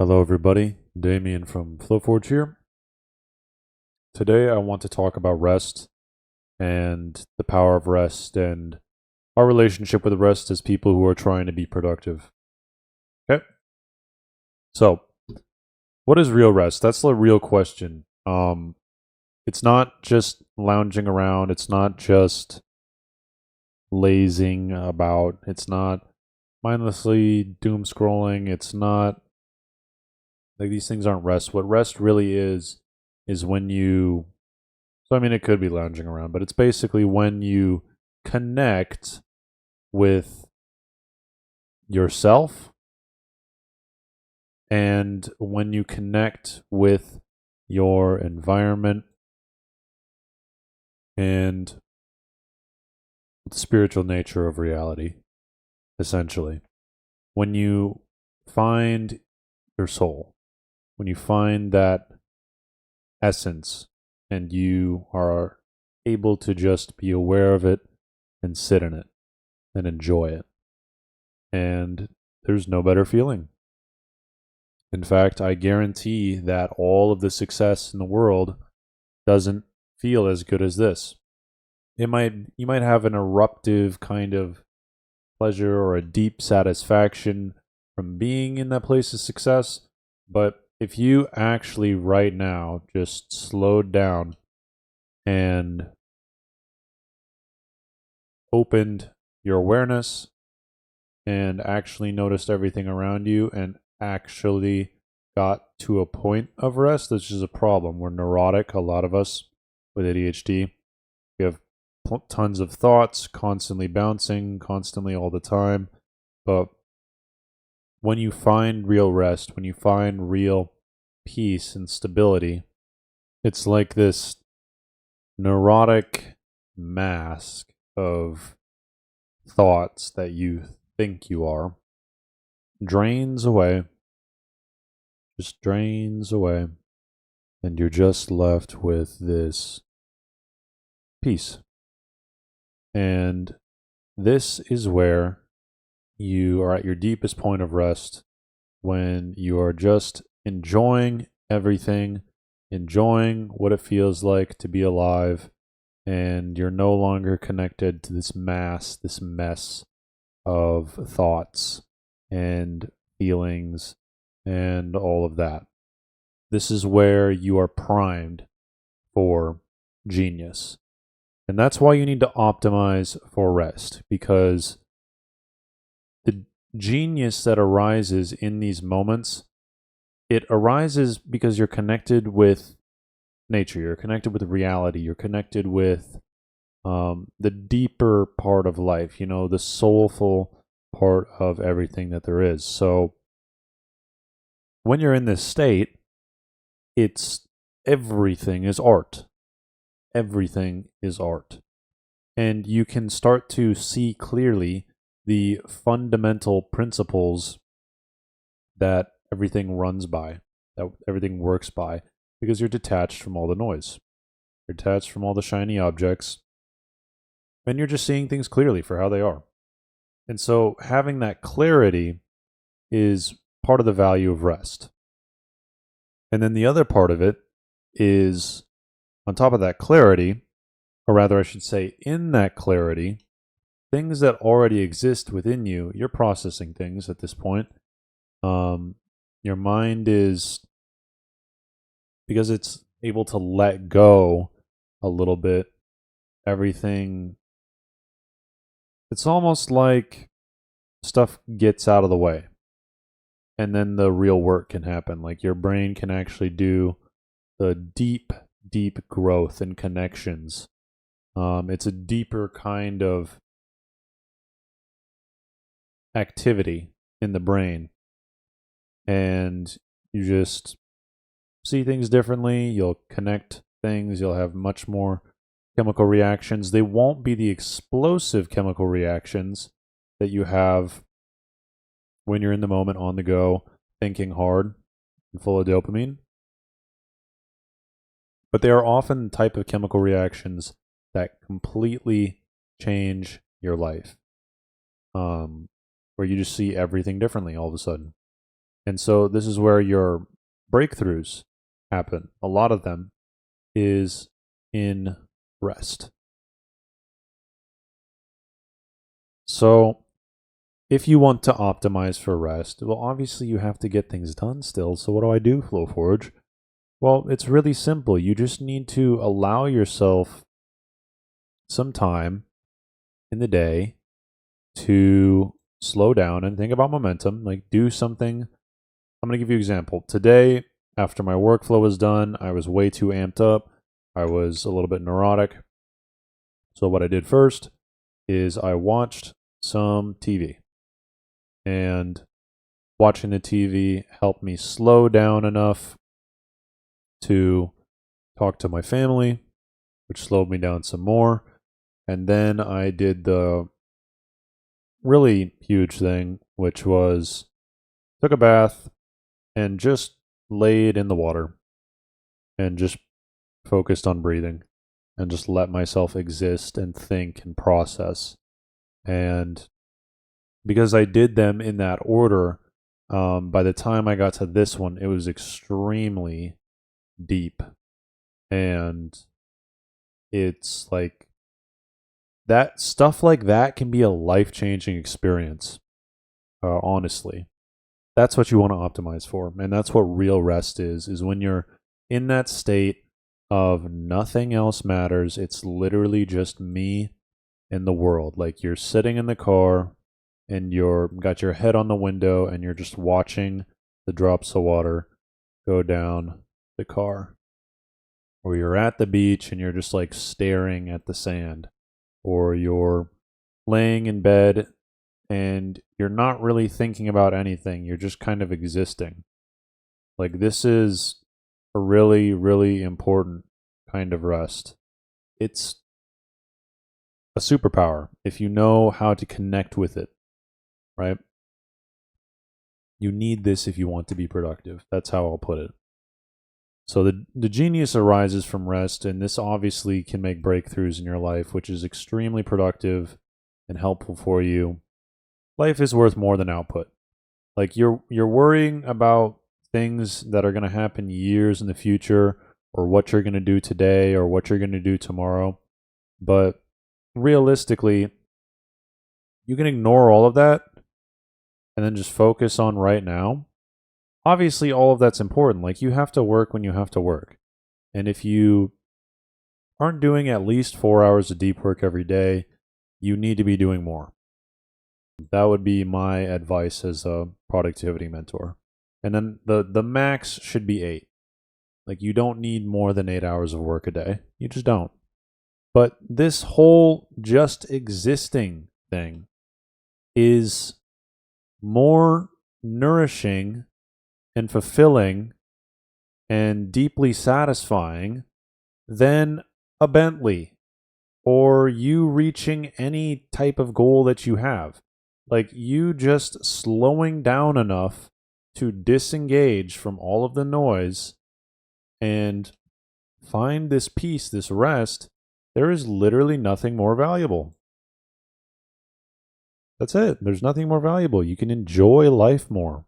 Hello, everybody. Damien from Flowforge here. Today, I want to talk about rest and the power of rest and our relationship with rest as people who are trying to be productive. Okay. So, what is real rest? That's the real question. It's not just lounging around. It's not just lazing about. It's not mindlessly doom scrolling. It's not like these things aren't rest. What rest really is when you So, I mean, it could be lounging around, but it's basically when you connect with yourself and when you connect with your environment and the spiritual nature of reality, essentially. When you find your soul, when you find that essence and you are able to just be aware of it and sit in it and enjoy it. And there's no better feeling. In fact, I guarantee that all of the success in the world doesn't feel as good as this. You might have an eruptive kind of pleasure or a deep satisfaction from being in that place of success, but if you actually right now just slowed down and opened your awareness and actually noticed everything around you and actually got to a point of rest, this is a problem. We're neurotic, a lot of us with ADHD. We have tons of thoughts, constantly bouncing, constantly all the time. But when you find real rest, when you find real peace and stability, it's like this neurotic mask of thoughts that you think you are drains away, just drains away, and you're just left with this peace. And this is where you are at your deepest point of rest when you are just enjoying everything, enjoying what it feels like to be alive, and you're no longer connected to this mess of thoughts and feelings and all of that. This is where you are primed for genius. And that's why you need to optimize for rest, because the genius that arises in these moments, it arises because you're connected with nature, you're connected with reality, you're connected with the deeper part of life, the soulful part of everything that there is. So when you're in this state, it's everything is art. Everything is art. And you can start to see clearly the fundamental principles that everything runs by, that everything works by, because you're detached from all the noise. You're detached from all the shiny objects, and you're just seeing things clearly for how they are. And so having that clarity is part of the value of rest. And then the other part of it is, on top of that clarity, or rather, I should say, in that clarity, things that already exist within you, you're processing things at this point. Your mind is, because it's able to let go a little bit, everything, it's almost like stuff gets out of the way. And then the real work can happen. Like your brain can actually do the deep growth and connections. It's a deeper kind of activity in the brain. And you just see things differently. You'll connect things. You'll have much more chemical reactions. They won't be the explosive chemical reactions that you have when you're in the moment, on the go, thinking hard and full of dopamine. But they are often the type of chemical reactions that completely change your life, where you just see everything differently all of a sudden. And so this is where your breakthroughs happen. A lot of them is in rest. So if you want to optimize for rest, well, obviously you have to get things done still. So what do, Flowforge? Well, it's really simple. You just need to allow yourself some time in the day to slow down and think about momentum. Like, do something. I'm going to give you an example. Today, after my workflow was done, I was way too amped up. I was a little bit neurotic. So what I did first is I watched some TV. And watching the TV helped me slow down enough to talk to my family, which slowed me down some more. And then I did the really huge thing, which was took a bath and just laid in the water and just focused on breathing and just let myself exist and think and process. And because I did them in that order, by the time I got to this one, it was extremely deep. And it's like that stuff like that can be a life-changing experience, honestly. That's what you want to optimize for. And that's what real rest is when you're in that state of nothing else matters. It's literally just me and the world. Like you're sitting in the car and you're got your head on the window and you're just watching the drops of water go down the car. Or you're at the beach and you're just like staring at the sand. Or you're laying in bed and you're not really thinking about anything. You're just kind of existing. Like this is a really, really important kind of rest. It's a superpower if you know how to connect with it, right? You need this if you want to be productive. That's how I'll put it. So the genius arises from rest, and this obviously can make breakthroughs in your life, which is extremely productive and helpful for you. Life is worth more than output. Like you're worrying about things that are going to happen years in the future, or what you're going to do today, or what you're going to do tomorrow. But realistically, you can ignore all of that and then just focus on right now. Obviously, all of that's important. Like you have to work when you have to work. And if you aren't doing at least 4 hours of deep work every day, you need to be doing more. That would be my advice as a productivity mentor. And then the max should be 8. Like you don't need more than 8 hours of work a day. You just don't. But this whole just existing thing is more nourishing and fulfilling and deeply satisfying than a Bentley or you reaching any type of goal that you have. Like you just slowing down enough to disengage from all of the noise and find this peace, this rest. There is literally nothing more valuable. That's it. There's nothing more valuable. You can enjoy life more.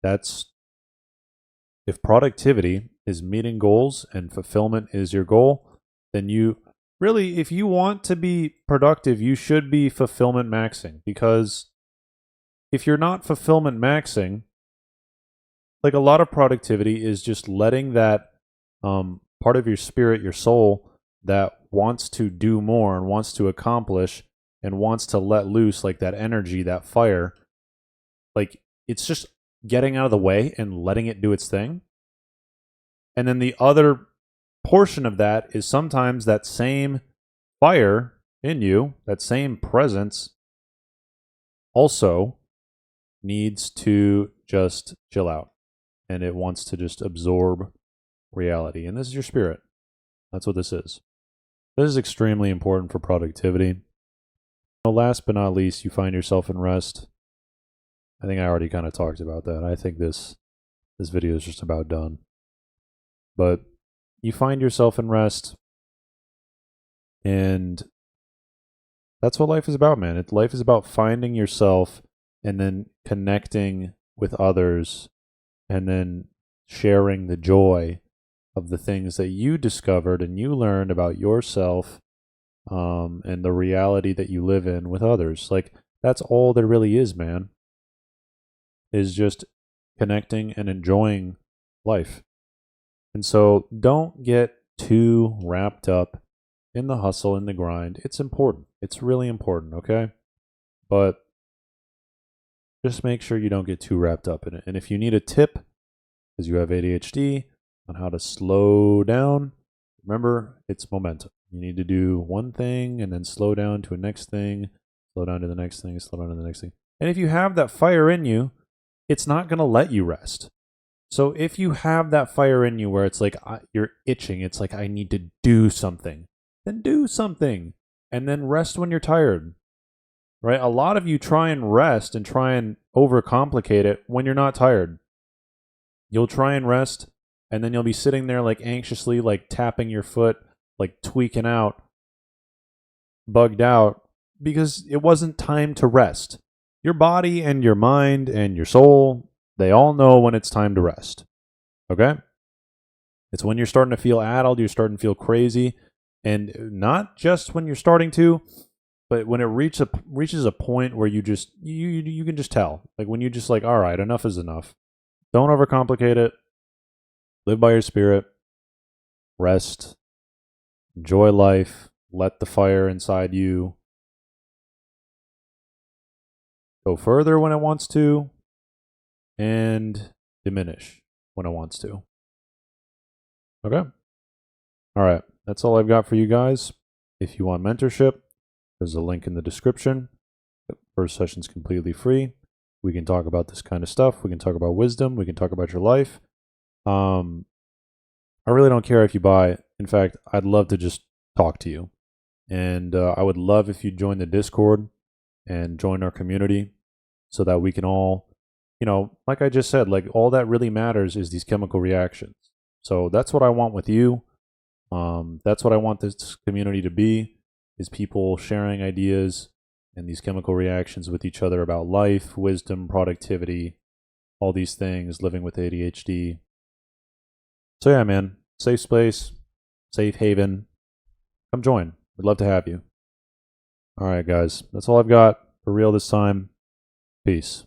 That's if productivity is meeting goals and fulfillment is your goal, then you really, if you want to be productive, you should be fulfillment maxing. Because if you're not fulfillment maxing, like a lot of productivity is just letting that part of your spirit, your soul, that wants to do more and wants to accomplish and wants to let loose, like that energy, that fire, like it's just getting out of the way and letting it do its thing. And then the other portion of that is sometimes that same fire in you, that same presence, also needs to just chill out. And it wants to just absorb reality. And this is your spirit. That's what this is. This is extremely important for productivity. Last but not least, you find yourself in rest. I think I already kind of talked about that. I think this video is just about done. But you find yourself in rest, and that's what life is about, man. Life is about finding yourself and then connecting with others and then sharing the joy of the things that you discovered and you learned about yourself, and the reality that you live in with others. Like, that's all there really is, man, is just connecting and enjoying life. And so don't get too wrapped up in the hustle and the grind. It's important. It's really important, okay? But just make sure you don't get too wrapped up in it. And if you need a tip, because you have ADHD, on how to slow down, remember, it's momentum. You need to do one thing and then slow down to a next thing, slow down to the next thing, slow down to the next thing. And if you have that fire in you, it's not going to let you rest. So if you have that fire in you where it's like you're itching, it's like I need to do something, then do something and then rest when you're tired. Right? A lot of you try and rest and try and overcomplicate it when you're not tired. You'll try and rest and then you'll be sitting there like anxiously, like tapping your foot, like tweaking out, bugged out, because it wasn't time to rest. Your body and your mind and your soul, they all know when it's time to rest. Okay? It's when you're starting to feel addled, you're starting to feel crazy, and not just when you're starting to, but when it reaches a point where you just you can just tell. Like when you just like, all right, enough is enough. Don't overcomplicate it. Live by your spirit. Rest. Enjoy life. Let the fire inside you go further when it wants to, and diminish when it wants to. Okay? All right. That's all I've got for you guys. If you want mentorship, there's a link in the description. The first session's completely free. We can talk about this kind of stuff. We can talk about wisdom. We can talk about your life. I really don't care if you buy. In fact, I'd love to just talk to you. And I would love if you join the Discord and join our community so that we can all, like I just said, like all that really matters is these chemical reactions. So that's what I want with you. That's what I want this community to be, is people sharing ideas and these chemical reactions with each other about life, wisdom, productivity, all these things, living with ADHD. So yeah, man, safe space, safe haven. Come join. We'd love to have you. All right, guys, that's all I've got for real this time. Peace.